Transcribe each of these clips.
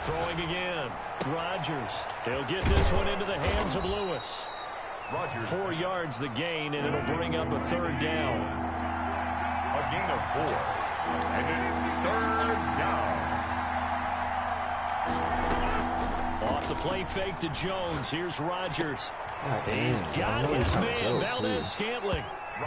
Throwing again. Rodgers. He'll get this one into the hands of Lewis. 4 yards the gain, and it'll bring up a third down. A gain of 4. And it's third down. Off the play fake to Jones. Here's Rodgers. He's got his man, Valdez-Scantling.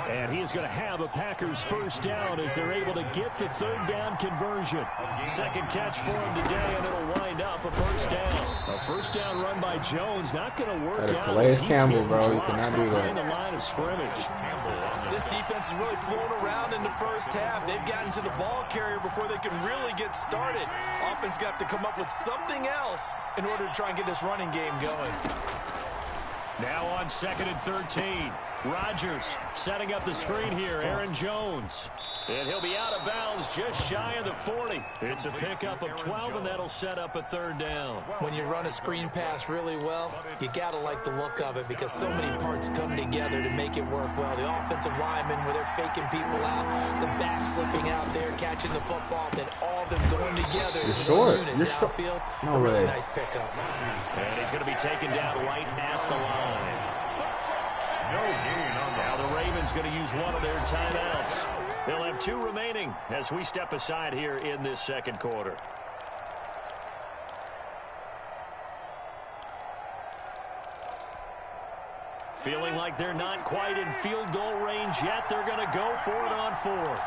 And he is going to have a Packers first down as they're able to get the third down conversion. Second catch for him today, and it'll wind up a first down. A first down run by Jones, not going to work out. That is Calais Campbell, bro. You cannot do that. The line of scrimmage. This defense is really flown around in the first half. They've gotten to the ball carrier before they can really get started. Offense got to come up with something else in order to try and get this running game going. Now on 2nd and 13. Rodgers setting up the screen here. Aaron Jones. And he'll be out of bounds just shy of the 40. It's a pickup of 12, and that'll set up a third down. When you run a screen pass really well, you got to like the look of it because so many parts come together to make it work well. The offensive linemen, where they're faking people out, the back slipping out there, catching the football, then all of them going together. You're short. You're short. No really nice pickup. And he's going to be taken down right at the line. No gain on that. Now the Ravens going to use one of their timeouts. They'll have 2 remaining as we step aside here in this second quarter. Feeling like they're not quite in field goal range yet. They're going to go for it on 4th.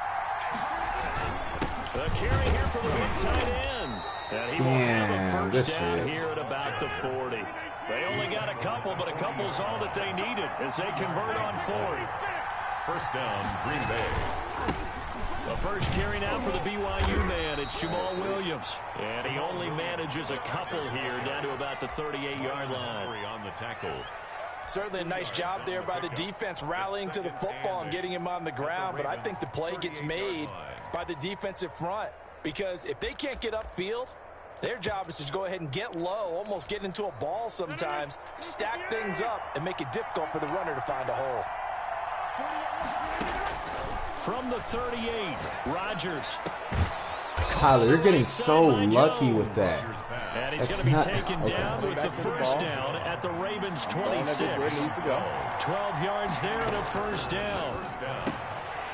The carry here for the big tight end. And he will have a first down here at about the 40. They only got a couple, but a couple's all that they needed as they convert on 4th. First down, Green Bay. The first carry now for the BYU man. It's Jamal Williams. And he only manages a couple here down to about the 38-yard line. On the tackle. Certainly a nice job there by the defense rallying to the football and getting him on the ground. But I think the play gets made by the defensive front because if they can't get upfield, their job is to go ahead and get low, almost get into a ball sometimes, stack things up, and make it difficult for the runner to find a hole. From the 38, Rodgers. Tyler, you're getting so lucky with that. And he's going to be taken down with the first down at the Ravens 26. 12 yards there and a first down.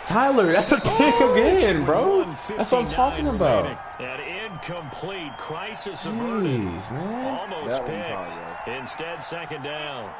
Tyler, that's a pick again, bro. That's what I'm talking about. An incomplete crisis averted. Jeez, man. Almost picked. Instead, second down.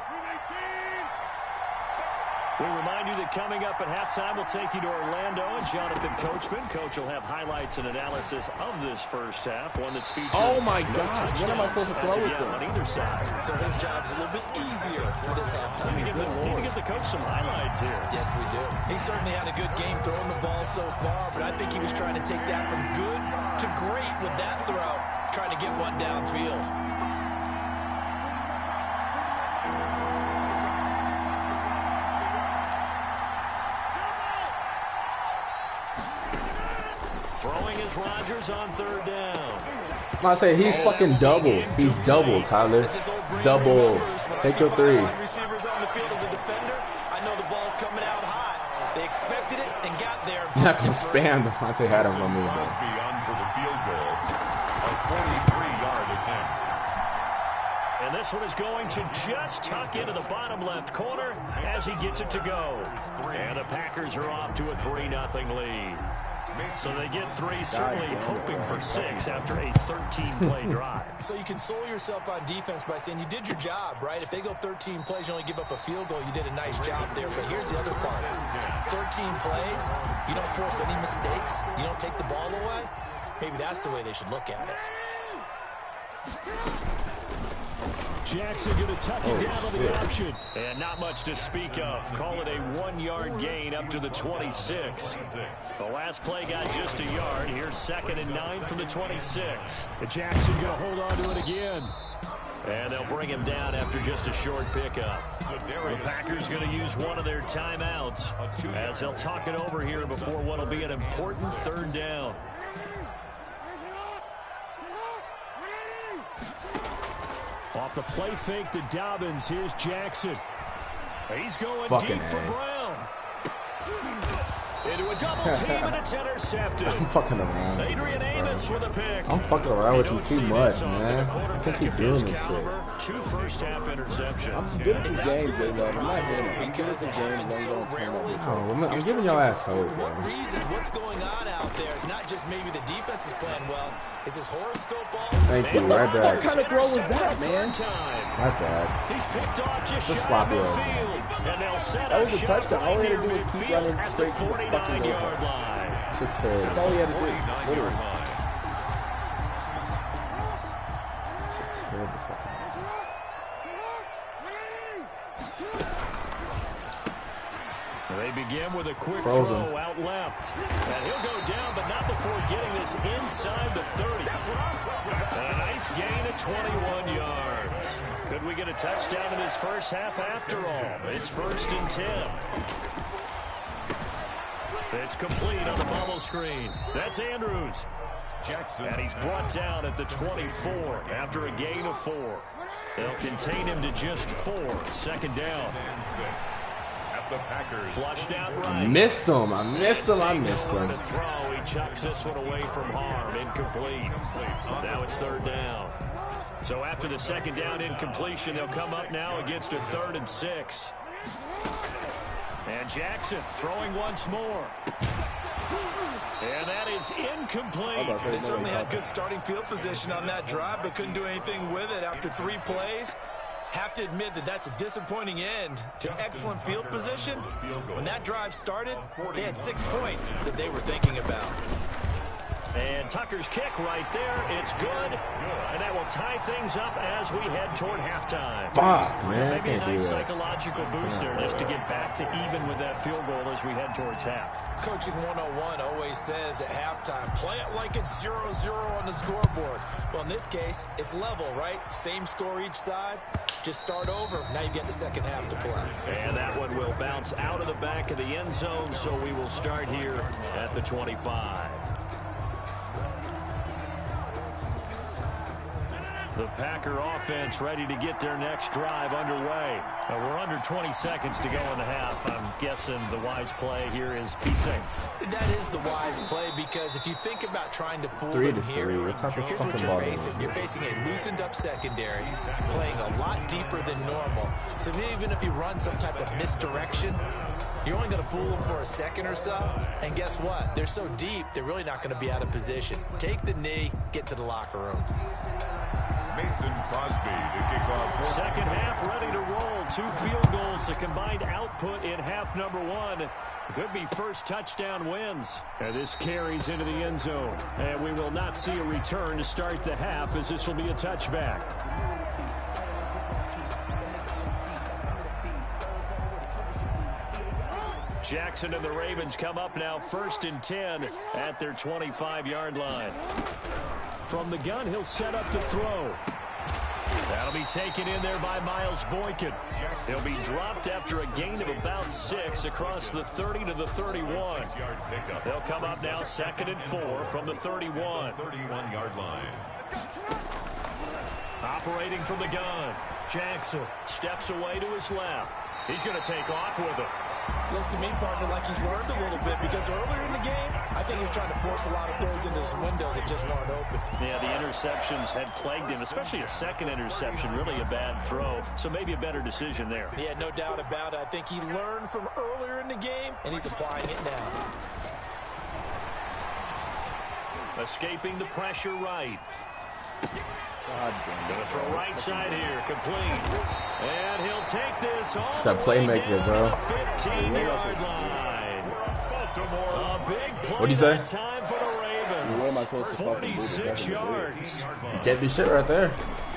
We remind you that coming up at halftime, we'll take you to Orlando and Jonathan Coachman. Coach will have highlights and analysis of this first half, one that's featured. Oh, my gosh. What am I supposed to throw with on either side. So his job's a little bit easier for this halftime. We need to give the coach some highlights here. Yes, we do. He certainly had a good game throwing the ball so far, but I think he was trying to take that from good to great with that throw, trying to get one downfield. Throwing is Rodgers on third down. I say he's fucking double. He's double, Tyler. Double. Take your 3. Receivers on the field as a defender. I know the ball's coming out high. They expected it and got there. You're not gonna spam Devontae Adams on me, bro. Must be on for the field goal. A 43-yard attempt. And this one is going to just tuck into the bottom left corner as he gets it to go. And the Packers are off to a 3-0 lead. So they get 3, certainly hoping for 6 after a 13-play drive. So you console yourself on defense by saying you did your job, right? If they go 13 plays, you only give up a field goal, you did a nice job there. But here's the other part. 13 plays, you don't force any mistakes, you don't take the ball away. Maybe that's the way they should look at it. Jackson going to tuck it down on the option. And not much to speak of. Call it a 1-yard gain up to the 26. The last play got just a yard. Here's 2nd and 9 from the 26. Jackson going to hold on to it again. And they'll bring him down after just a short pickup. The Packers going to use one of their timeouts as they'll talk it over here before what will be an important third down. Off the play fake to Dobbins. Here's Jackson. He's going deep for Brown. Into a double team, and it's intercepted. I'm fucking around. Adrian Amos with a pick. I'm fucking around with you too much, man. I can't keep doing this shit. 2 first-half interceptions. I'm good at this game, J-Love. I'm not hitting it. I'm good at this game. I'm giving y'all ass hope, bro. One reason what's going on out there is not just maybe the defense is playing well. Is his horoscope ball? Thank you, right back. What kind of throw was that, man? My bad. He's picked off just Just shy sloppy of over. midfield. And they'll set That up was a shop touchdown. All he had to do was keep midfield running at the straight to the fucking goal. 49-yard line. Shit terrible. That's all he had to do. Literally. Shit terrible fucking. They begin with a quick Frozen. throw out left. And he'll go down, but not before getting this inside the 30. And a nice gain at 21 yards. Could we get a touchdown in this first half after all? It's 1st and 10. It's complete on the bubble screen. That's Andrews. And he's brought down at the 24 after a gain of 4. They'll contain him to just 4. 2nd down. The Packers. Flushed out right. Missed him. I missed him. I missed him. To throw. He chucks this one away from harm. Incomplete. Now it's 3rd down. So after the 2nd down incompletion, they'll come up now against a 3rd and 6. And Jackson throwing once more. And that is incomplete. They certainly had good starting field position on that drive, but couldn't do anything with it after 3 plays. Have to admit that that's a disappointing end to excellent field position. When that drive started, they had 6 points that they were thinking about. And Tucker's kick right there. It's good. And that will tie things up as we head toward halftime. Fuck, man. I Maybe a can't do nice that. psychological boost there just to get back to even with that field goal as we head towards half. Coaching 101 always says at halftime, play it like it's 0-0 on the scoreboard. Well, in this case, it's level, right? Same score each side. Just start over. Now you get the second half to play. And that one will bounce out of the back of the end zone, so we will start here at the 25. The Packer offense ready to get their next drive underway. We're under 20 seconds to go in the half. I'm guessing the wise play here is be safe. That is the wise play, because if you think about trying to fool 3 them to here, 3. What type of here's what fucking you're ball is facing. this? You're facing a loosened up secondary, playing a lot deeper than normal. So even if you run some type of misdirection, you're only going to fool them for a second or so. And guess what? They're so deep, they're really not going to be out of position. Take the knee, get to the locker room. Mason Crosby to kick off. Second half ready to roll. 2 field goals, the combined output in half number 1. Could be first touchdown wins. And this carries into the end zone. And we will not see a return to start the half, as this will be a touchback. Jackson and the Ravens come up now 1st and 10 at their 25-yard line. From the gun, he'll set up to throw. That'll be taken in there by Miles Boykin. He'll be dropped after a gain of about 6 across the 30 to the 31. They'll come up now 2nd and 4 from the 31. 31-yard line. Operating from the gun, Jackson steps away to his left. He's going to take off with it. Looks to me, partner, like he's learned a little bit, because earlier in the game, I think he was trying to force a lot of throws into some windows that just weren't open. Yeah, the interceptions had plagued him, especially a second interception, really a bad throw. So maybe a better decision there. Yeah, no doubt about it. I think he learned from earlier in the game, and he's applying it now. Escaping the pressure right. God damn. Gonna throw right side here, complete. And he'll take this all It's that the way playmaker, down bro. to the 15-yard line. A big play What'd he say? that time for the What am I Ravens. supposed to fucking do? 46 yards. You can't be shit right there.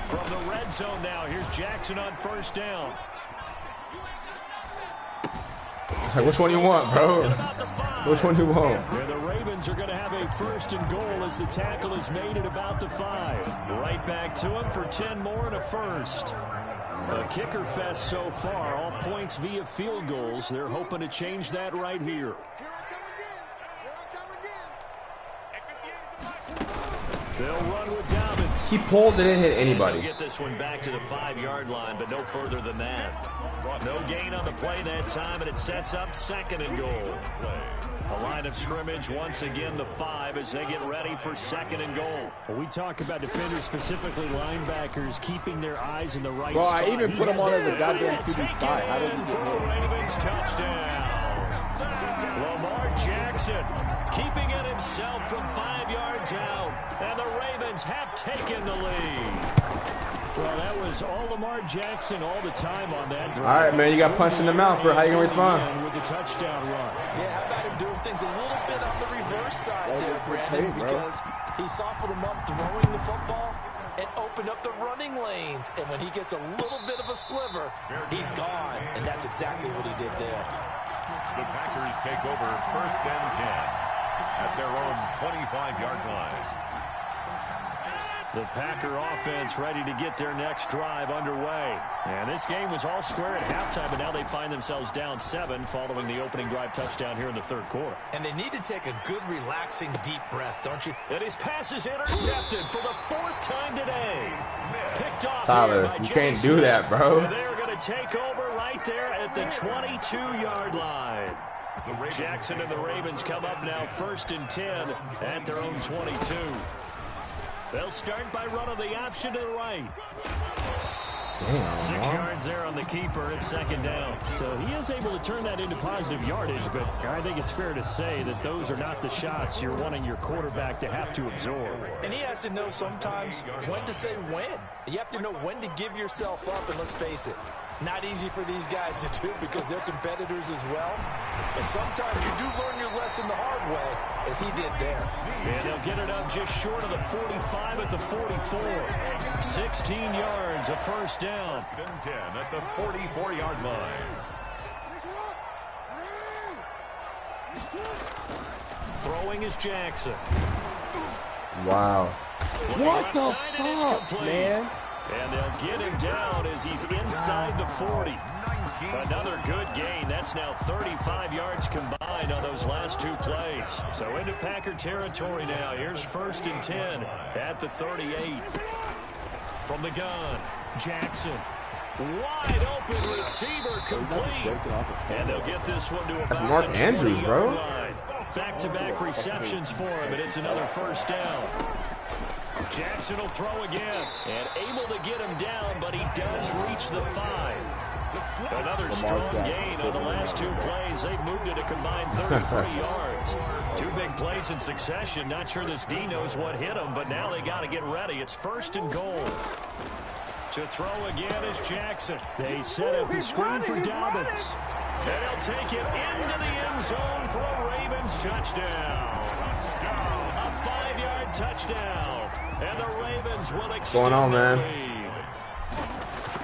From the red zone now, here's Jackson on 1st down. Like, which one you want, bro? At about the 5. Which one you want? And the Ravens are going to have a 1st and goal as the tackle is made at about the 5. Right back to him for 10 more and a first. A kicker fest so far, all points via field goals. They're hoping to change that right here. They'll run with Dobbins. He pulled and didn't hit anybody. Get this one back to the 5-yard line, but no further than that. No gain on the play that time, and it sets up 2nd and goal. A line of scrimmage once again, the 5, as they get ready for 2nd and goal. Well, we talk about defenders, specifically linebackers, keeping their eyes in the right Bro, spot. I even put him on as a goddamn QB spot. How did he get hit? Ravens touchdown. Lamar Jackson keeping it himself from 5 yards out, and the Ravens have taken the lead. Well, that was all Lamar Jackson all the time on that drive. All right, man, you got punched in the mouth, bro. How you gonna respond? With the touchdown run. Yeah, how about him doing things a little bit on the reverse side there, Brandon, because he softened him up throwing the football and opened up the running lanes. And when he gets a little bit of a sliver, he's gone. And that's exactly what he did there. The Packers take over 1st and 10 at their own 25-yard line. The Packer offense ready to get their next drive underway. And this game was all square at halftime, but now they find themselves down 7 following the opening drive touchdown here in the 3rd quarter. And they need to take a good, relaxing, deep breath, don't you? And his pass is intercepted for the 4th time today. Picked off Tyler, you can't do that, bro. And they're going to take over right there at the 22-yard line. Jackson and the Ravens come up now 1st and 10 at their own 22. They'll start by running the option to the right. Damn, 6 man. yards there on the keeper at 2nd down. So he is able to turn that into positive yardage, but I think it's fair to say that those are not the shots you're wanting your quarterback to have to absorb. And he has to know sometimes when to say when. You have to know when to give yourself up, and let's face it, not easy for these guys to do because they're competitors as well. But sometimes you do learn your lesson the hard way, as he did there. And they'll get it up just short of the 45 at the 44. 16 yards, a 1st down. 1st and 10 at the 44-yard line. Throwing is Jackson. Wow. What the fuck, man? And they'll get him down as he's inside the 40. Another good gain. That's now 35 yards combined on those last 2 plays. So into Packer territory now. Here's 1st and 10 at the 38. From the gun, Jackson. Wide open receiver complete. And they'll get this one to about That's Mark the Andrews, bro. line. Back-to-back receptions for him, and it's another 1st down. Jackson will throw again, and able to get him down, but he does reach the 5. Another strong gain on the last 2 plays. They've moved it a combined 33 yards. 2 big plays in succession. Not sure this D knows what hit him, but now they got to get ready. It's 1st and goal. To throw again is Jackson. They set up the screen for Dobbins. And he'll take it into the end zone for a Ravens touchdown. A 5-yard touchdown. And the Ravens will extend What's going on, man? the lead.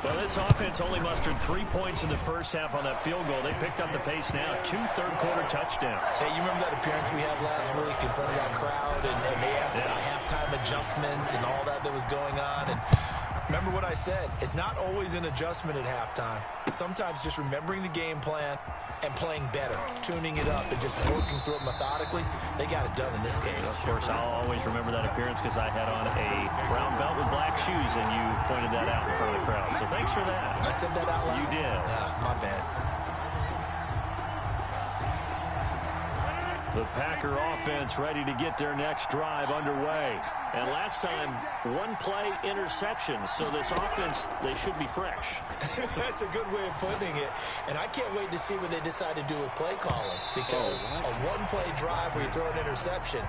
Well, this offense only mustered 3 points in the first half on that field goal. They picked up the pace now. 2 third-quarter touchdowns. Hey, you remember that appearance we had last week in front of that crowd, and they asked about halftime adjustments and all that was going on, and remember what I said, it's not always an adjustment at halftime. Sometimes just remembering the game plan and playing better, tuning it up and just working through it methodically. They got it done in this case. Of course, I'll always remember that appearance because I had on a brown belt with black shoes, and you pointed that out in front of the crowd. So thanks for that. I said that out loud? You did. My bad. The Packer offense ready to get their next drive underway. And last time, 1-play interception. So this offense, they should be fresh. That's a good way of putting it. And I can't wait to see what they decide to do with play calling. Because a 1-play drive where you throw an interception,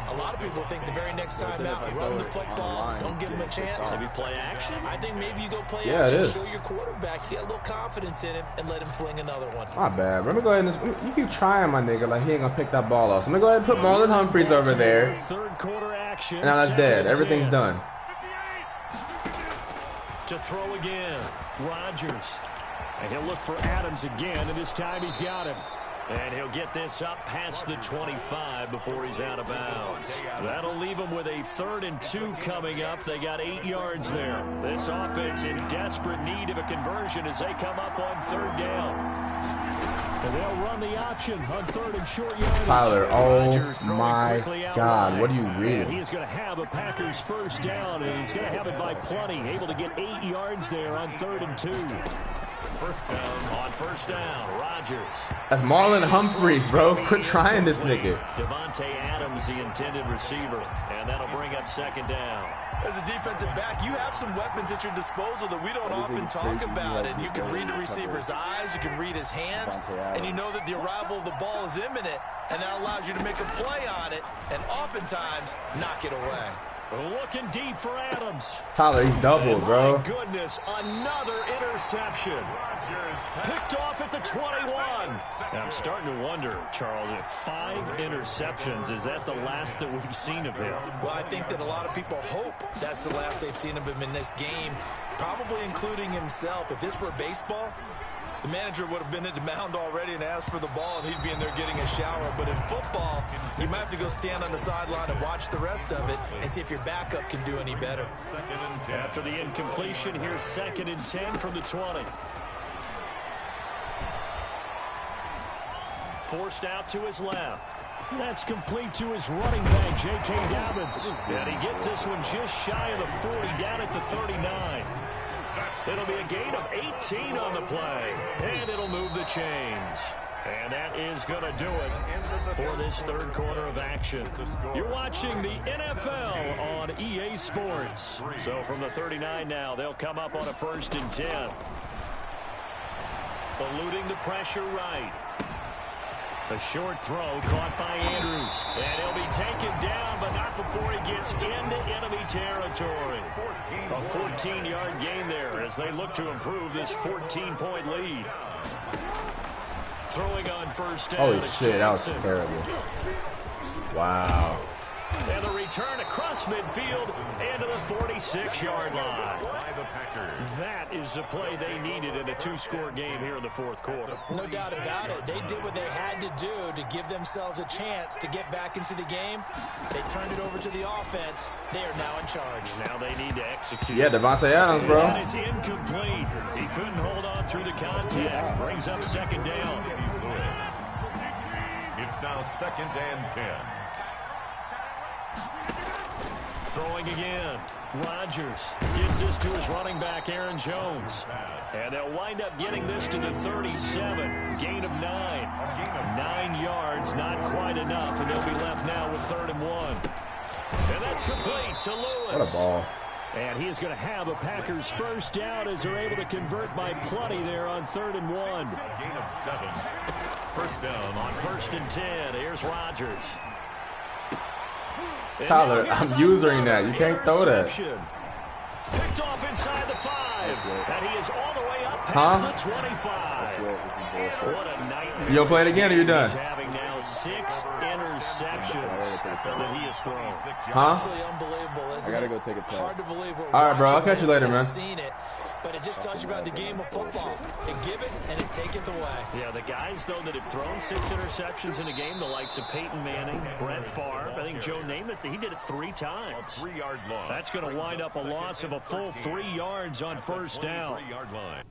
a lot of people think the very next time out, run the football, don't give them a chance. Maybe play action? I think maybe you go play Yeah, action, it is. show your quarterback, get a little confidence in him, and let him fling another one. My bad. Let me go ahead and you keep trying, my nigga, like he ain't gonna pick that ball off. So let me go ahead and put Marlon Humphreys over there. Third-quarter action. And now that's dead. Everything's done. To throw again, Rodgers. And he'll look for Adams again, and this time he's got him. And he'll get this up past the 25 before he's out of bounds. That'll leave him with a 3rd and 2 coming up. They got 8 yards there. This offense in desperate need of a conversion as they come up on 3rd down. And they'll run the option on 3rd and short yardage. Tyler, oh Rodgers my God, what are you And reading? he is going to have a Packers first down, and he's going to have it by plenty. Able to get 8 yards there on 3rd and 2. First down on first down. Rodgers. That's Marlon Humphreys, bro. Quit trying this nigga. Devontae Adams, the intended receiver, and that'll bring up 2nd down. As a defensive back, you have some weapons at your disposal that we don't often talk about. And you can read the receiver's eyes, you can read his hands, and you know that the arrival of the ball is imminent, and that allows you to make a play on it and oftentimes knock it away. Looking deep for Adams. Tyler, he's doubled, bro. My goodness, another interception. Picked off at the 21. I'm starting to wonder, Charles, if 5 interceptions, is that the last that we've seen of him? Well, I think that a lot of people hope that's the last they've seen of him in this game, probably including himself. If this were baseball, the manager would have been at the mound already and asked for the ball, and he'd be in there getting a shower. But in football, you might have to go stand on the sideline and watch the rest of it and see if your backup can do any better. After the incompletion, here's 2nd and 10 from the 20. Forced out to his left. That's complete to his running back, J.K. Dobbins. And he gets this one just shy of the 40, down at the 39. It'll be a gain of 18 on the play, and it'll move the chains. And that is going to do it for this 3rd quarter of action. You're watching the NFL on EA Sports. So from the 39 now, they'll come up on a 1st and 10. Eluding the pressure right. A short throw caught by Andrews. And he'll be taken down, but not before he gets into enemy territory. A 14-yard gain there as they look to improve this 14-point lead. Throwing on 1st down. Holy shit, that was terrible. Wow. And the return across midfield into the 46-yard line. That is the play they needed in a 2-score game here in the 4th quarter. No doubt about it. They did what they had to do to give themselves a chance to get back into the game. They turned it over to the offense. They are now in charge. Now they need to execute. Yeah, Devontae Adams, bro. That is incomplete. He couldn't hold on through the contact. Brings up 2nd down. It's now 2nd and 10. Throwing again. Rodgers gets this to his running back, Aaron Jones. And they'll wind up getting this to the 37. Gain of 9. 9 yards, not quite enough. And they'll be left now with 3rd and 1. And that's complete to Lewis. What a ball. And he is going to have a Packers first down as they're able to convert by plenty there on 3rd and 1. Gain of 7. First down on 1st and 10. Here's Rodgers. Tyler, I'm using that. You can't throw that. Picked off inside the 5. And he is all the way up past the 25. What a nightmare. You gonna play it again or you done? He's having now 6 interceptions that he has thrown. Huh? Absolutely unbelievable, isn't I gotta it? go take a test. Hard to believe we're All right, bro. I'll watching catch you this later, and man. seen it, but it just tells you about the game of football. It giveth and it taketh away. Yeah, the guys, though, that have thrown 6 interceptions in a game, the likes of Peyton Manning, Brett Favre, I think Joe Namath, he did it 3 times. 3-yard loss. That's going to wind up a loss of a full 3 yards on 1st down. 3-yard line.